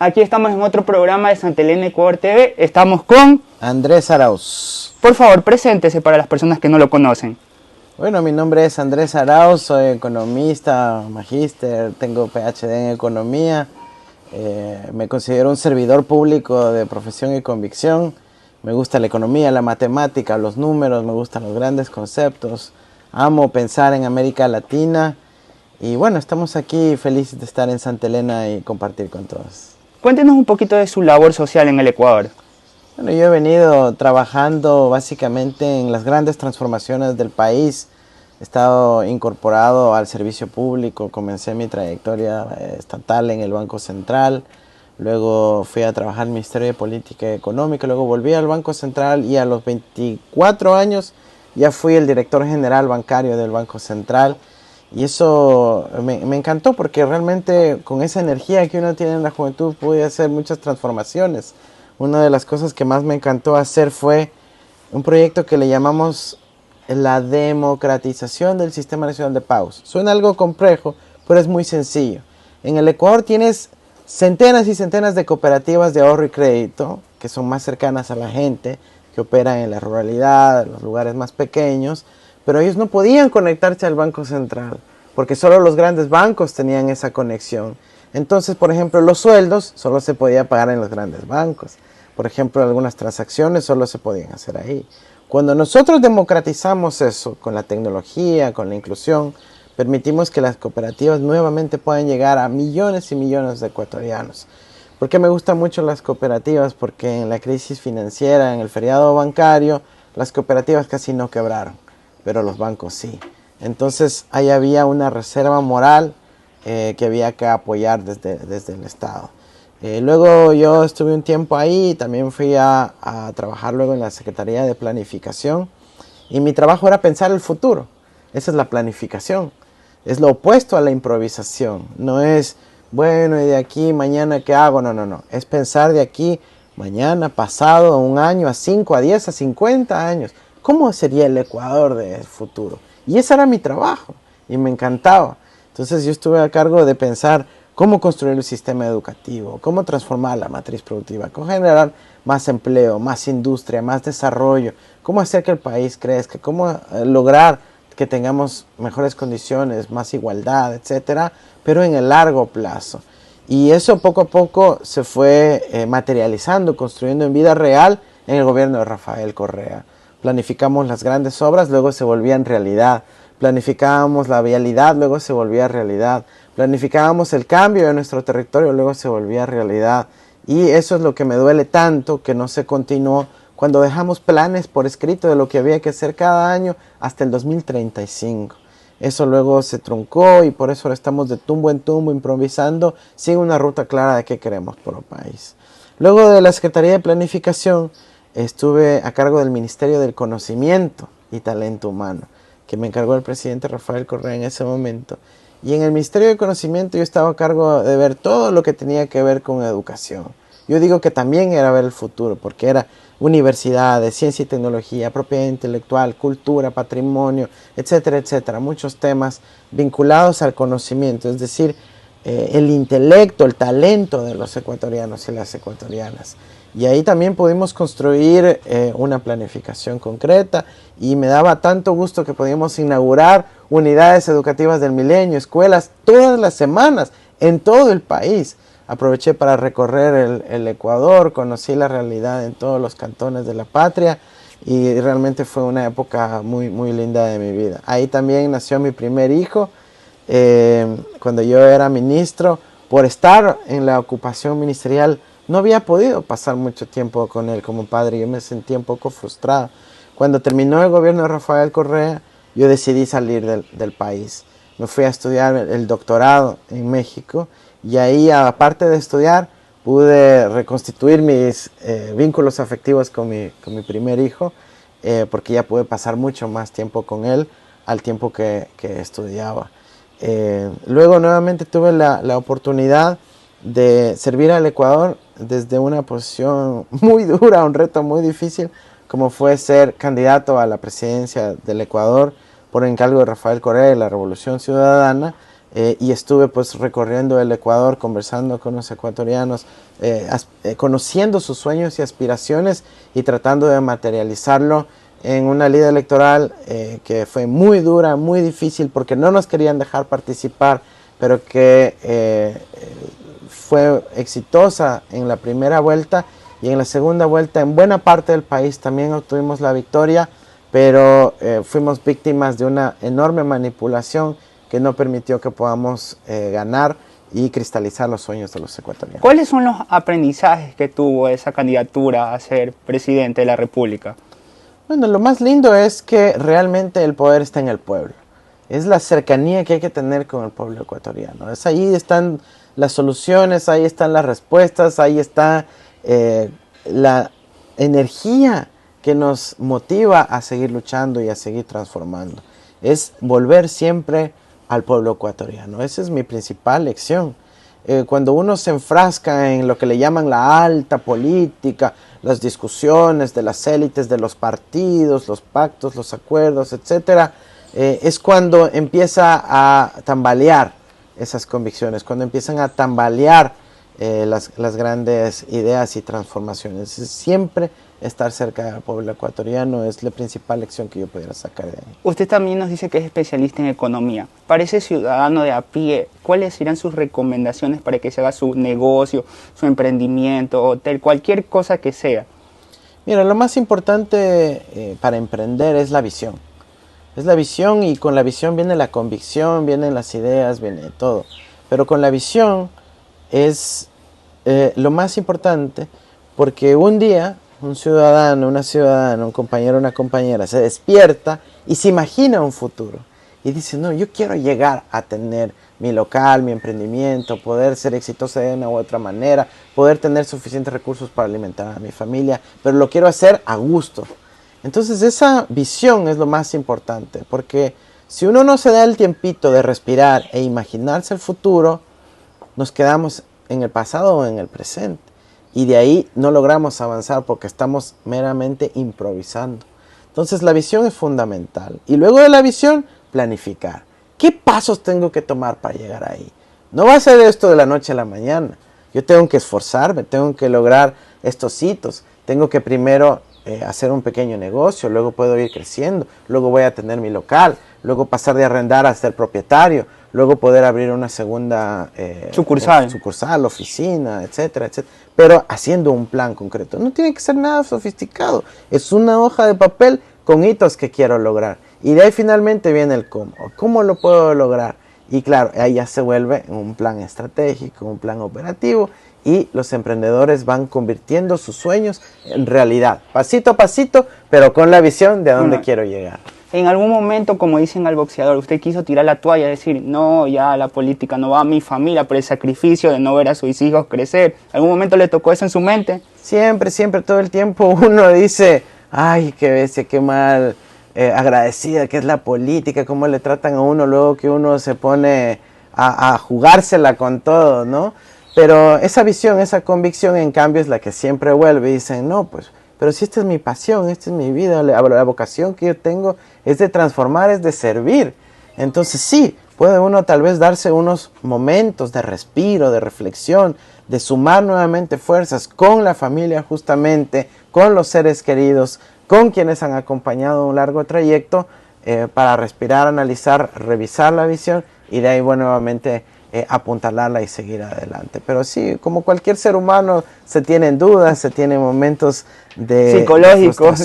Aquí estamos en otro programa de Santa Elena Ecuador TV. Estamos con Andrés Arauz. Por favor, preséntese para las personas que no lo conocen. Bueno, mi nombre es Andrés Arauz, soy economista, magíster, tengo PhD en economía. Me considero un servidor público de profesión y convicción. Me gusta la economía, la matemática, los números, me gustan los grandes conceptos. Amo pensar en América Latina. Y bueno, estamos aquí felices de estar en Santa Elena y compartir con todos. Cuéntenos un poquito de su labor social en el Ecuador. Bueno, yo he venido trabajando básicamente en las grandes transformaciones del país. He estado incorporado al servicio público, comencé mi trayectoria estatal en el Banco Central. Luego fui a trabajar en el Ministerio de Política Económica, luego volví al Banco Central y a los 24 años ya fui el director general bancario del Banco Central. Y eso me encantó porque realmente con esa energía que uno tiene en la juventud pude hacer muchas transformaciones. Una de las cosas que más me encantó hacer fue un proyecto que le llamamos la democratización del Sistema Nacional de Pagos. Suena algo complejo, pero es muy sencillo. En el Ecuador tienes centenas y centenas de cooperativas de ahorro y crédito que son más cercanas a la gente, que operan en la ruralidad, en los lugares más pequeños, pero ellos no podían conectarse al Banco Central, porque solo los grandes bancos tenían esa conexión. Entonces, por ejemplo, los sueldos solo se podía pagar en los grandes bancos. Por ejemplo, algunas transacciones solo se podían hacer ahí. Cuando nosotros democratizamos eso con la tecnología, con la inclusión, permitimos que las cooperativas nuevamente puedan llegar a millones y millones de ecuatorianos. ¿Por qué me gustan mucho las cooperativas? Porque en la crisis financiera, en el feriado bancario, las cooperativas casi no quebraron, pero los bancos sí. Entonces ahí había una reserva moral que había que apoyar desde el Estado. Luego yo estuve un tiempo ahí, también fui a trabajar luego en la Secretaría de Planificación y mi trabajo era pensar el futuro. Esa es la planificación, es lo opuesto a la improvisación. No es, bueno, y de aquí mañana ¿qué hago? No, es pensar de aquí mañana, pasado, a un año, a 5, a 10, a 50 años. ¿Cómo sería el Ecuador del futuro? Y ese era mi trabajo y me encantaba. Entonces yo estuve a cargo de pensar cómo construir el sistema educativo, cómo transformar la matriz productiva, cómo generar más empleo, más industria, más desarrollo, cómo hacer que el país crezca, cómo lograr que tengamos mejores condiciones, más igualdad, etcétera, pero en el largo plazo. Y eso poco a poco se fue materializando, construyendo en vida real en el gobierno de Rafael Correa. Planificamos las grandes obras, luego se volvían realidad. Planificábamos la vialidad, luego se volvía realidad. Planificábamos el cambio de nuestro territorio, luego se volvía realidad. Y eso es lo que me duele tanto, que no se continuó cuando dejamos planes por escrito de lo que había que hacer cada año hasta el 2035. Eso luego se truncó y por eso ahora estamos de tumbo en tumbo improvisando sin una ruta clara de qué queremos por el país. Luego de la Secretaría de Planificación estuve a cargo del Ministerio del Conocimiento y Talento Humano, que me encargó el presidente Rafael Correa en ese momento. Y en el Ministerio de Conocimiento yo estaba a cargo de ver todo lo que tenía que ver con educación. Yo digo que también era ver el futuro, porque era universidades, ciencia y tecnología, propiedad intelectual, cultura, patrimonio, etcétera, etcétera. Muchos temas vinculados al conocimiento, es decir, el intelecto, el talento de los ecuatorianos y las ecuatorianas. Y ahí también pudimos construir una planificación concreta y me daba tanto gusto que podíamos inaugurar unidades educativas del milenio, escuelas todas las semanas en todo el país. Aproveché para recorrer el Ecuador, conocí la realidad en todos los cantones de la patria y realmente fue una época muy, muy linda de mi vida. Ahí también nació mi primer hijo cuando yo era ministro. Por estar en la ocupación ministerial no había podido pasar mucho tiempo con él como padre, yo me sentía un poco frustrado. Cuando terminó el gobierno de Rafael Correa, yo decidí salir del país. Me fui a estudiar el doctorado en México y ahí, aparte de estudiar, pude reconstituir mis vínculos afectivos con mi primer hijo, porque ya pude pasar mucho más tiempo con él al tiempo que estudiaba. Luego nuevamente tuve la oportunidad de servir al Ecuador desde una posición muy dura, un reto muy difícil, como fue ser candidato a la presidencia del Ecuador por encargo de Rafael Correa y la Revolución Ciudadana, y estuve pues recorriendo el Ecuador, conversando con los ecuatorianos, conociendo sus sueños y aspiraciones y tratando de materializarlo en una lida electoral que fue muy dura, muy difícil, porque no nos querían dejar participar, pero que fue exitosa en la primera vuelta, y en la segunda vuelta en buena parte del país también obtuvimos la victoria, pero fuimos víctimas de una enorme manipulación que no permitió que podamos ganar y cristalizar los sueños de los ecuatorianos. ¿Cuáles son los aprendizajes que tuvo esa candidatura a ser presidente de la República? Bueno, lo más lindo es que realmente el poder está en el pueblo. Es la cercanía que hay que tener con el pueblo ecuatoriano. Es ahí están las soluciones, ahí están las respuestas, ahí está la energía que nos motiva a seguir luchando y a seguir transformando. Es volver siempre al pueblo ecuatoriano. Esa es mi principal lección. Cuando uno se enfrasca en lo que le llaman la alta política, las discusiones de las élites, de los partidos, los pactos, los acuerdos, etcétera, es cuando empieza a tambalear esas convicciones, cuando empiezan a tambalear las grandes ideas y transformaciones. Siempre estar cerca del pueblo ecuatoriano es la principal lección que yo pudiera sacar de ahí. Usted también nos dice que es especialista en economía. Para ese ciudadano de a pie, ¿cuáles serían sus recomendaciones para que se haga su negocio, su emprendimiento, hotel, cualquier cosa que sea? Mira, lo más importante para emprender es la visión. Es la visión, y con la visión viene la convicción, vienen las ideas, viene todo. Pero con la visión es lo más importante, porque un día un ciudadano, una ciudadana, un compañero, una compañera se despierta y se imagina un futuro y dice, no, yo quiero llegar a tener mi local, mi emprendimiento, poder ser exitoso de una u otra manera, poder tener suficientes recursos para alimentar a mi familia, pero lo quiero hacer a gusto. Entonces esa visión es lo más importante, porque si uno no se da el tiempito de respirar e imaginarse el futuro, nos quedamos en el pasado o en el presente. Y de ahí no logramos avanzar porque estamos meramente improvisando. Entonces la visión es fundamental. Y luego de la visión, planificar. ¿Qué pasos tengo que tomar para llegar ahí? No va a ser esto de la noche a la mañana. Yo tengo que esforzarme, tengo que lograr estos hitos. Tengo que primero hacer un pequeño negocio, luego puedo ir creciendo, luego voy a tener mi local, luego pasar de arrendar a ser propietario, luego poder abrir una segunda sucursal, oficina, etcétera, etcétera. Pero haciendo un plan concreto. No tiene que ser nada sofisticado. Es una hoja de papel con hitos que quiero lograr. Y de ahí finalmente viene el cómo. ¿Cómo lo puedo lograr? Y claro, ahí ya se vuelve un plan estratégico, un plan operativo. Y los emprendedores van convirtiendo sus sueños en realidad. Pasito a pasito, pero con la visión de a dónde quiero llegar. En algún momento, como dicen al boxeador, usted quiso tirar la toalla, decir, no, ya la política no va a mi familia por el sacrificio de no ver a sus hijos crecer. ¿En algún momento le tocó eso en su mente? Siempre, siempre, todo el tiempo uno dice, ay, qué bestia, qué mal agradecida que es la política, cómo le tratan a uno luego que uno se pone a jugársela con todo, ¿no? Pero esa visión, esa convicción, en cambio, es la que siempre vuelve y dicen, no, pues, pero si esta es mi pasión, esta es mi vida, la vocación que yo tengo es de transformar, es de servir. Entonces sí, puede uno tal vez darse unos momentos de respiro, de reflexión, de sumar nuevamente fuerzas con la familia justamente, con los seres queridos, con quienes han acompañado un largo trayecto, para respirar, analizar, revisar la visión y de ahí bueno, nuevamente apuntalarla y seguir adelante. Pero sí, como cualquier ser humano, se tienen dudas, se tienen momentos de psicológicos,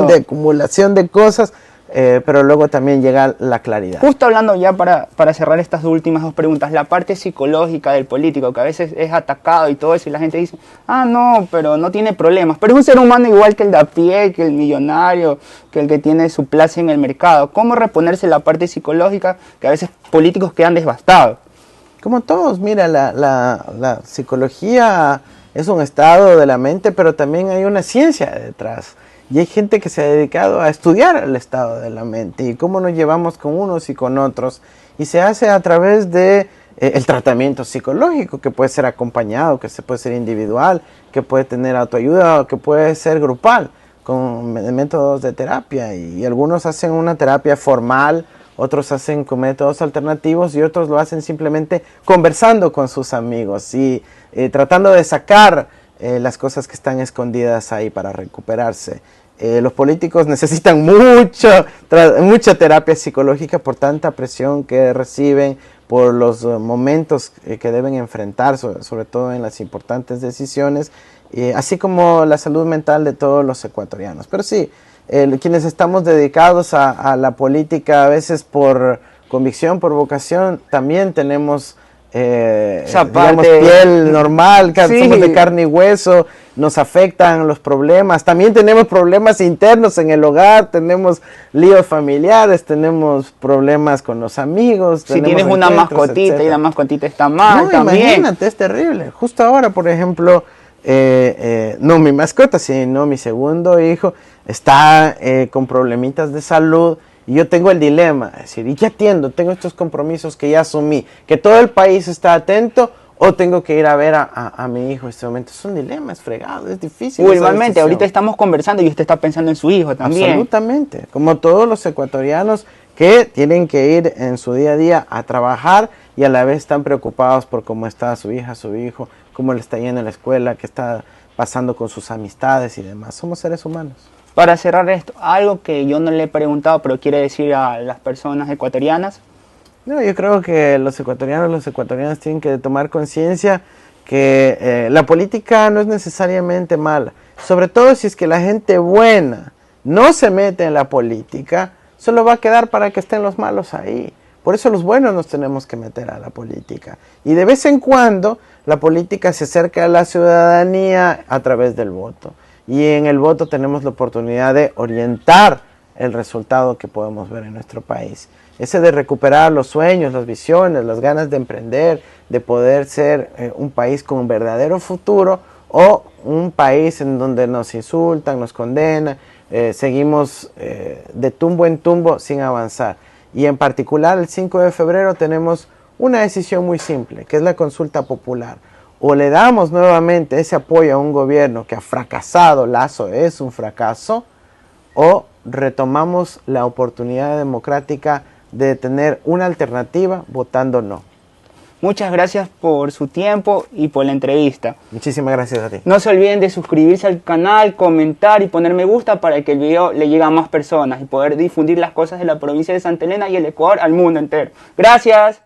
de acumulación de cosas, pero luego también llega la claridad. Justo hablando ya para cerrar estas últimas dos preguntas, la parte psicológica del político, que a veces es atacado y todo eso, y la gente dice, ah, no, pero no tiene problemas, pero es un ser humano igual que el de a pie, que el millonario, que el que tiene su plaza en el mercado. ¿Cómo reponerse la parte psicológica que a veces políticos quedan devastados? Como todos, mira, la psicología es un estado de la mente, pero también hay una ciencia detrás. Y hay gente que se ha dedicado a estudiar el estado de la mente y cómo nos llevamos con unos y con otros. Y se hace a través de el tratamiento psicológico, que puede ser acompañado, que puede ser individual, que puede tener autoayuda o que puede ser grupal, con métodos de terapia. Y algunos hacen una terapia formal, otros hacen con métodos alternativos y otros lo hacen simplemente conversando con sus amigos y tratando de sacar las cosas que están escondidas ahí para recuperarse. Los políticos necesitan mucha terapia psicológica por tanta presión que reciben, por los momentos que deben enfrentar, sobre todo en las importantes decisiones, así como la salud mental de todos los ecuatorianos. Pero sí, quienes estamos dedicados a la política, a veces por convicción, por vocación, también tenemos digamos, piel normal, sí, somos de carne y hueso, nos afectan los problemas, también tenemos problemas internos en el hogar, tenemos líos familiares, tenemos problemas con los amigos. Si tienes una mascotita, etcétera, y la mascotita está mal, no, también. Imagínate, es terrible. Justo ahora, por ejemplo, no mi mascota, sino mi segundo hijo está con problemitas de salud. Y yo tengo el dilema, es decir, ¿y qué atiendo? Tengo estos compromisos que ya asumí, que todo el país está atento, o tengo que ir a ver a mi hijo en este momento. Es un dilema, es fregado, es difícil. Igualmente, ahorita estamos conversando y usted está pensando en su hijo también. Absolutamente, como todos los ecuatorianos que tienen que ir en su día a día a trabajar y a la vez están preocupados por cómo está su hija, su hijo, cómo le está yendo en la escuela, qué está pasando con sus amistades y demás. Somos seres humanos. Para cerrar esto, algo que yo no le he preguntado, pero quiere decir a las personas ecuatorianas. No, yo creo que los ecuatorianos tienen que tomar conciencia que la política no es necesariamente mala. Sobre todo si es que la gente buena no se mete en la política, solo va a quedar para que estén los malos ahí. Por eso los buenos nos tenemos que meter a la política. Y de vez en cuando la política se acerca a la ciudadanía a través del voto. Y en el voto tenemos la oportunidad de orientar el resultado que podemos ver en nuestro país. Ese de recuperar los sueños, las visiones, las ganas de emprender, de poder ser un país con un verdadero futuro, o un país en donde nos insultan, nos condenan, seguimos de tumbo en tumbo sin avanzar. Y en particular el 5 de febrero tenemos una decisión muy simple, que es la consulta popular. O le damos nuevamente ese apoyo a un gobierno que ha fracasado, Lazo es un fracaso, o retomamos la oportunidad democrática de tener una alternativa votando no. Muchas gracias por su tiempo y por la entrevista. Muchísimas gracias a ti. No se olviden de suscribirse al canal, comentar y poner me gusta para que el video le llegue a más personas y poder difundir las cosas de la provincia de Santa Elena y el Ecuador al mundo entero. Gracias.